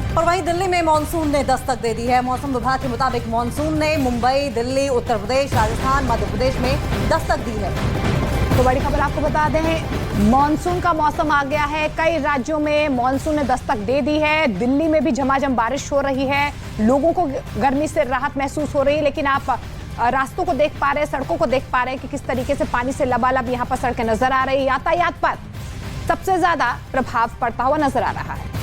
और वहीं दिल्ली में मानसून ने दस्तक दे दी है। मौसम विभाग के मुताबिक मानसून ने मुंबई, दिल्ली, उत्तर प्रदेश, राजस्थान, मध्य प्रदेश में दस्तक दी है। तो बड़ी खबर आपको बता दें, मानसून का मौसम आ गया है। कई राज्यों में मानसून ने दस्तक दे दी है। दिल्ली में भी झमाझम बारिश हो रही है। लोगों को गर्मी से राहत महसूस हो रही है, लेकिन आप रास्तों को देख पा रहे हैं, सड़कों को देख पा रहे हैं कि किस तरीके से पानी से लबालब यहाँ पर सड़कें नजर आ रही है। यातायात पर सबसे ज्यादा प्रभाव पड़ता हुआ नजर आ रहा है।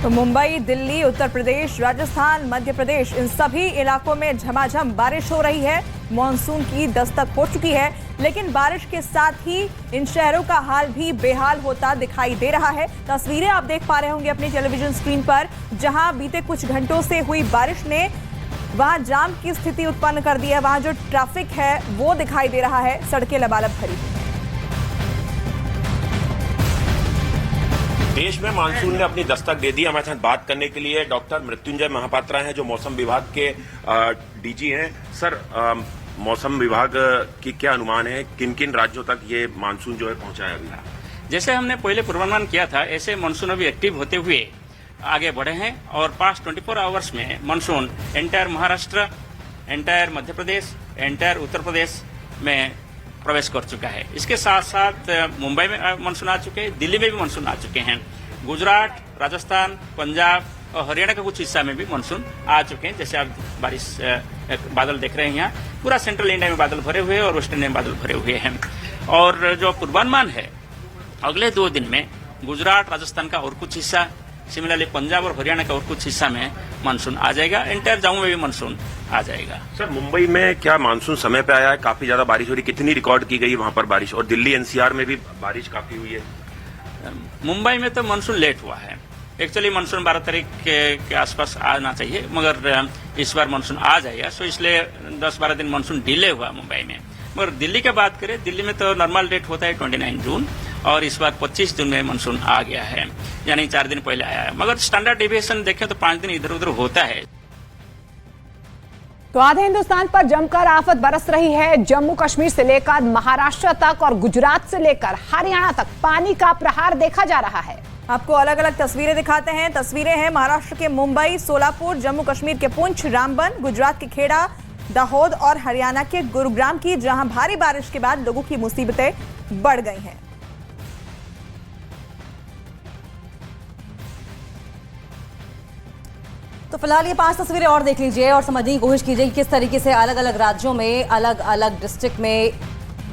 तो मुंबई, दिल्ली, उत्तर प्रदेश, राजस्थान, मध्य प्रदेश, इन सभी इलाकों में झमाझम बारिश हो रही है। मॉनसून की दस्तक हो चुकी है, लेकिन बारिश के साथ ही इन शहरों का हाल भी बेहाल होता दिखाई दे रहा है। तस्वीरें आप देख पा रहे होंगे अपनी टेलीविजन स्क्रीन पर, जहां बीते कुछ घंटों से हुई बारिश ने वहां जाम की स्थिति उत्पन्न कर दी है। वहां जो ट्रैफिक है वो दिखाई दे रहा है, सड़कें लबालब भरी। देश में मानसून ने अपनी दस्तक दे दी। हमारे साथ बात करने के लिए डॉक्टर मृत्युंजय महापात्रा हैं, जो मौसम विभाग के डीजी हैं। सर, मौसम विभाग की क्या अनुमान है, किन किन राज्यों तक ये मानसून जो है पहुंचा है अभी? जैसे हमने पहले पूर्वानुमान किया था, ऐसे मानसून अभी एक्टिव होते हुए आगे बढ़े हैं और पास्ट 24 आवर्स में monsoon entire Maharashtra, entire Madhya Pradesh, entire Uttar Pradesh में प्रवेश कर चुका है। इसके साथ साथ मुंबई में मानसून आ चुके हैं, दिल्ली में भी मानसून आ चुके हैं, गुजरात, राजस्थान, पंजाब और हरियाणा के कुछ हिस्सा में भी मानसून आ चुके हैं। जैसे आप बारिश बादल देख रहे हैं, यहाँ पूरा सेंट्रल इंडिया में बादल भरे हुए हैं और वेस्टर्न इंडिया में बादल भरे हुए हैं। और जो पूर्वानुमान है, अगले 2 दिन में गुजरात, राजस्थान का और कुछ हिस्सा, सिमिलरली पंजाब और हरियाणा का और कुछ हिस्सा में मानसून आ जाएगा। एंटायर जम्मू में भी मानसून आ जाएगा। सर, मुंबई में क्या मानसून समय पे आया है? काफी ज्यादा बारिश हो रही, कितनी रिकॉर्ड की गई वहां पर बारिश? और दिल्ली एनसीआर में भी बारिश काफी हुई है। मुंबई में तो मानसून लेट हुआ है। एक्चुअली मानसून 12 तारीख के आसपास आना चाहिए, मगर इस बार मानसून आ जाएगा, सो इसलिए 10-12 दिन मानसून डिले हुआ मुंबई में। मगर दिल्ली की बात करें, दिल्ली में तो नॉर्मल डेट होता है 29 जून और इस बार 25 जून में मानसून आ गया है, यानी 4 दिन पहले आया है। मगर स्टैंडर्ड डेविएशन देखें तो 5 दिन इधर उधर होता है। तो आधे हिंदुस्तान पर जमकर आफत बरस रही है। जम्मू कश्मीर से लेकर महाराष्ट्र तक और गुजरात से लेकर हरियाणा तक पानी का प्रहार देखा जा रहा है। आपको अलग अलग तस्वीरें दिखाते हैं। तस्वीरें हैं महाराष्ट्र के मुंबई, सोलापुर, जम्मू कश्मीर के पुंछ, रामबन, गुजरात के खेड़ा, दाहोद और हरियाणा के गुरुग्राम की, जहां भारी बारिश के बाद लोगों की मुसीबतें बढ़ गई हैं। तो फिलहाल ये 5 तस्वीरें और देख लीजिए और समझने की कोशिश कीजिए कि किस तरीके से अलग अलग राज्यों में, अलग अलग डिस्ट्रिक्ट में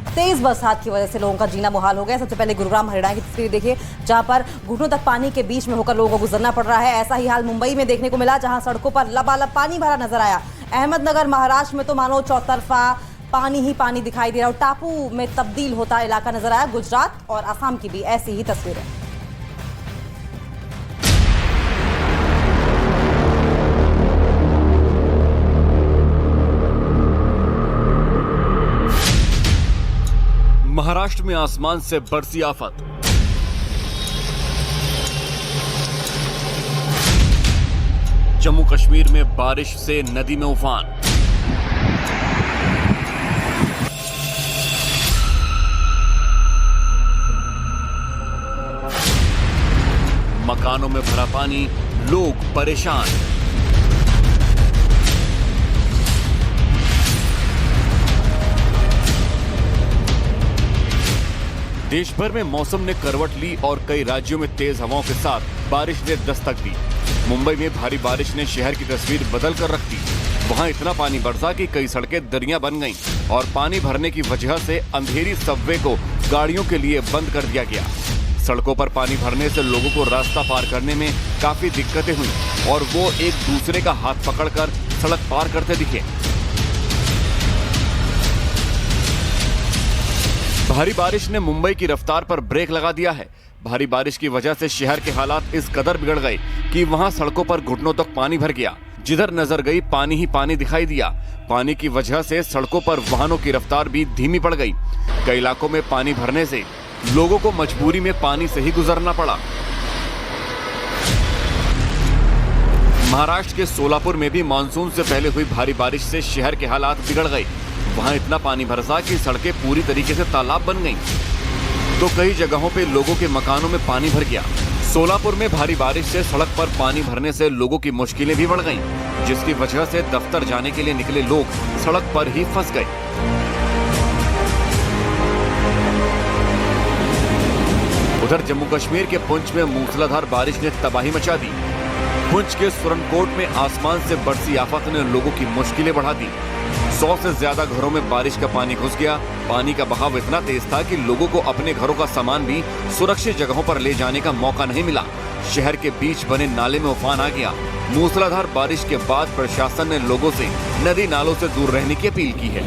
तेज बरसात की वजह से लोगों का जीना मुहाल हो गया। सबसे पहले गुरुग्राम, हरियाणा की तस्वीर देखिए, जहां पर घुटनों तक पानी के बीच में होकर लोगों को गुजरना पड़ रहा है। ऐसा ही हाल मुंबई में देखने को मिला, जहां सड़कों पर लबालब पानी भरा नजर आया। अहमदनगर, महाराष्ट्र में तो मानो चौतरफा पानी ही पानी दिखाई दे रहा और टापू में तब्दील होता इलाका नजर आया। गुजरात और असम की भी ऐसी ही तस्वीरें। महाराष्ट्र में आसमान से बरसी आफत। जम्मू कश्मीर में बारिश से नदी में उफान। मकानों में भरा पानी, लोग परेशान। देश भर में मौसम ने करवट ली और कई राज्यों में तेज हवाओं के साथ बारिश ने दस्तक दी। मुंबई में भारी बारिश ने शहर की तस्वीर बदल कर रख दी। वहां इतना पानी बरसा कि कई सड़कें दरिया बन गईं और पानी भरने की वजह से अंधेरी सबवे को गाड़ियों के लिए बंद कर दिया गया। सड़कों पर पानी भरने से लोगों को रास्ता पार करने में काफी दिक्कतें हुई और वो एक दूसरे का हाथ पकड़कर सड़क पार करते दिखे। भारी बारिश ने मुंबई की रफ्तार पर ब्रेक लगा दिया है। भारी बारिश की वजह से शहर के हालात इस कदर बिगड़ गए कि वहां सड़कों पर घुटनों तक पानी भर गया। जिधर नजर गई पानी ही पानी दिखाई दिया। पानी की वजह से सड़कों पर वाहनों की रफ्तार भी धीमी पड़ गई। कई इलाकों में पानी भरने से लोगों को मजबूरी में पानी से ही गुजरना पड़ा। महाराष्ट्र के सोलापुर में भी मानसून से पहले हुई भारी बारिश से शहर के हालात बिगड़ गए। वहां इतना पानी बरसा कि सड़कें पूरी तरीके से तालाब बन गईं। तो कई जगहों पे लोगों के मकानों में पानी भर गया। सोलापुर में भारी बारिश से सड़क पर पानी भरने से लोगों की मुश्किलें भी बढ़ गईं, जिसकी वजह से दफ्तर जाने के लिए निकले लोग सड़क पर ही फंस गए। उधर जम्मू कश्मीर के पुंछ में मूसलाधार बारिश ने तबाही मचा दी। पुंछ के सुरनकोट में आसमान से बरसी आफत ने लोगों की मुश्किलें बढ़ा दी। 100 से ज्यादा घरों में बारिश का पानी घुस गया। पानी का बहाव इतना तेज था कि लोगों को अपने घरों का सामान भी सुरक्षित जगहों पर ले जाने का मौका नहीं मिला। शहर के बीच बने नाले में उफान आ गया। मूसलाधार बारिश के बाद प्रशासन ने लोगों से नदी नालों से दूर रहने की अपील की है।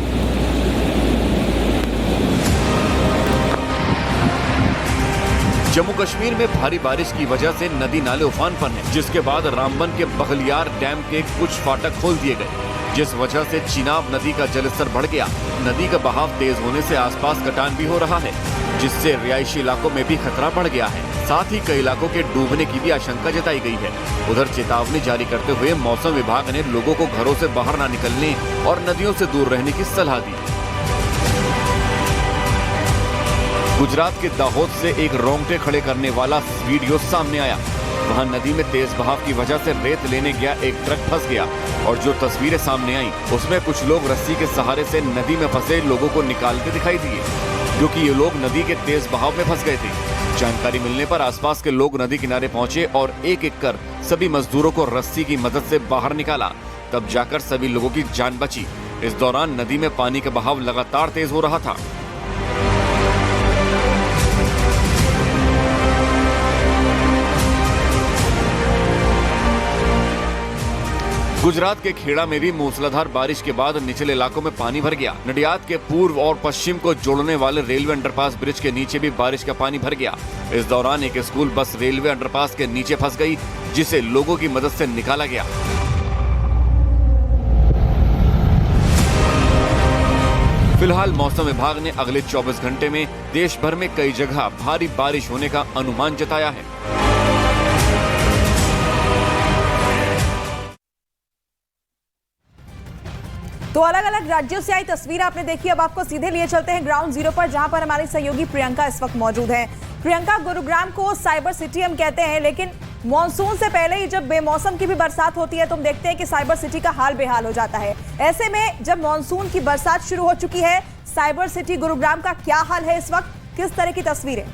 जम्मू कश्मीर में भारी बारिश की वजह से नदी नाले उफान पर हैं, जिसके बाद रामबन के बघलियार डैम के कुछ फाटक खोल दिए गए, जिस वजह से चिनाब नदी का जलस्तर बढ़ गया। नदी का बहाव तेज होने से आसपास कटान भी हो रहा है, जिससे रिहायशी इलाकों में भी खतरा बढ़ गया है। साथ ही कई इलाकों के डूबने की भी आशंका जताई गई है। उधर चेतावनी जारी करते हुए मौसम विभाग ने लोगों को घरों से बाहर न निकलने और नदियों से दूर रहने की सलाह दी। गुजरात के दाहोद से एक रोंगटे खड़े करने वाला वीडियो सामने आया। वहां नदी में तेज बहाव की वजह से रेत लेने गया एक ट्रक फंस गया और जो तस्वीरें सामने आई उसमें कुछ लोग रस्सी के सहारे से नदी में फंसे लोगों को निकालते दिखाई दिए, क्योंकि ये लोग नदी के तेज बहाव में फंस गए थे। जानकारी मिलने पर आसपास के लोग नदी किनारे पहुंचे और एक एक कर सभी मजदूरों को रस्सी की मदद से बाहर निकाला, तब जाकर सभी लोगों की जान बची। इस दौरान नदी में पानी का बहाव लगातार तेज हो रहा था। गुजरात के खेड़ा में भी मूसलाधार बारिश के बाद निचले इलाकों में पानी भर गया। नडियाद के पूर्व और पश्चिम को जोड़ने वाले रेलवे अंडरपास ब्रिज के नीचे भी बारिश का पानी भर गया। इस दौरान एक स्कूल बस रेलवे अंडरपास के नीचे फंस गई, जिसे लोगों की मदद से निकाला गया। फिलहाल मौसम विभाग ने अगले 24 घंटे में देश भर में कई जगह भारी बारिश होने का अनुमान जताया है। तो अलग अलग राज्यों से आई तस्वीर आपने देखी। अब आपको सीधे लिए चलते हैं ग्राउंड जीरो पर, जहां पर हमारी सहयोगी प्रियंका इस वक्त मौजूद है। प्रियंका, गुरुग्राम को साइबर सिटी हम कहते हैं, लेकिन मॉनसून से पहले ही जब बेमौसम की भी बरसात होती है तो हम देखते हैं कि साइबर सिटी का हाल बेहाल हो जाता है। ऐसे में जब मॉनसून की बरसात शुरू हो चुकी है, साइबर सिटी गुरुग्राम का क्या हाल है इस वक्त, किस तरह की तस्वीरें?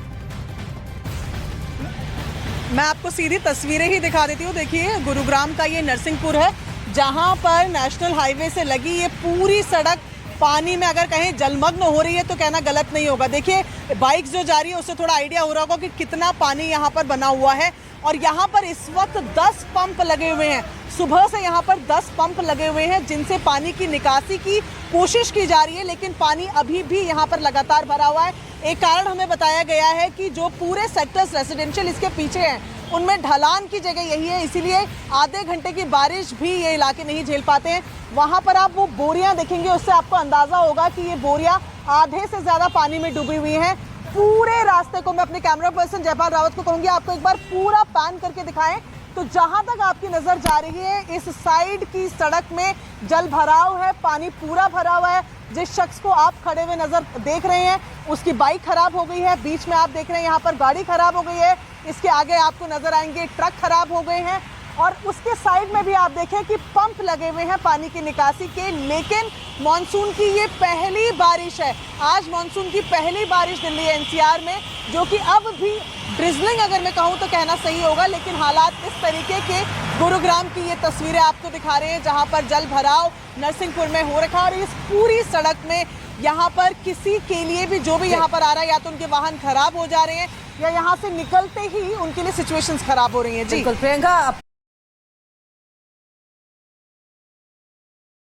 मैं आपको सीधी तस्वीरें ही दिखा देती हूँ। देखिए, गुरुग्राम का ये नरसिंहपुर है, जहां पर नेशनल हाईवे से लगी ये पूरी सड़क पानी में अगर कहीं जलमग्न हो रही है तो कहना गलत नहीं होगा। देखिए, बाइक्स जो जा रही है उससे थोड़ा आइडिया हो रहा होगा कि कितना पानी यहाँ पर बना हुआ है। और यहाँ पर इस वक्त 10 पंप लगे हुए हैं। सुबह से यहाँ पर 10 पंप लगे हुए हैं, जिनसे पानी की निकासी की कोशिश की जा रही है, लेकिन पानी अभी भी यहाँ पर लगातार भरा हुआ है। एक कारण हमें बताया गया है कि जो पूरे सेक्टर्स रेसिडेंशियल इसके पीछे हैं, उनमें ढलान की जगह यही है, इसीलिए आधे घंटे की बारिश भी ये इलाके नहीं झेल पाते हैं। वहाँ पर आप वो बोरियां देखेंगे, उससे आपको अंदाजा होगा कि ये बोरियां आधे से ज़्यादा पानी में डूबी हुई हैं। पूरे रास्ते को मैं अपने कैमरा पर्सन जयपाल रावत को कहूँगी आपको एक बार पूरा पैन करके दिखाएं, तो जहाँ तक आपकी नज़र जा रही है इस साइड की सड़क में जल भराव है, पानी पूरा भरा हुआ है। जिस शख्स को आप खड़े हुए नजर देख रहे हैं उसकी बाइक खराब हो गई है, बीच में आप देख रहे हैं यहाँ पर गाड़ी खराब हो गई है, इसके आगे आपको नजर आएंगे ट्रक खराब हो गए हैं, और उसके साइड में भी आप देखें कि पंप लगे हुए हैं पानी की निकासी के। लेकिन मॉनसून की ये पहली बारिश है, आज मॉनसून की पहली बारिश दिल्ली एनसीआर में, जो कि अब भी ड्रिजलिंग अगर मैं कहूँ तो कहना सही होगा, लेकिन हालात इस तरीके के गुरुग्राम की ये तस्वीरें आपको दिखा रहे हैं, जहाँ पर जल भराव नरसिंहपुर में हो रखा है। और इस पूरी सड़क में यहाँ पर किसी के लिए भी जो भी यहाँ पर आ रहा है, या तो उनके वाहन खराब हो जा रहे हैं या यहाँ से निकलते ही उनके लिए सिचुएशंस खराब हो रही हैं। जी बिल्कुल प्रियंका,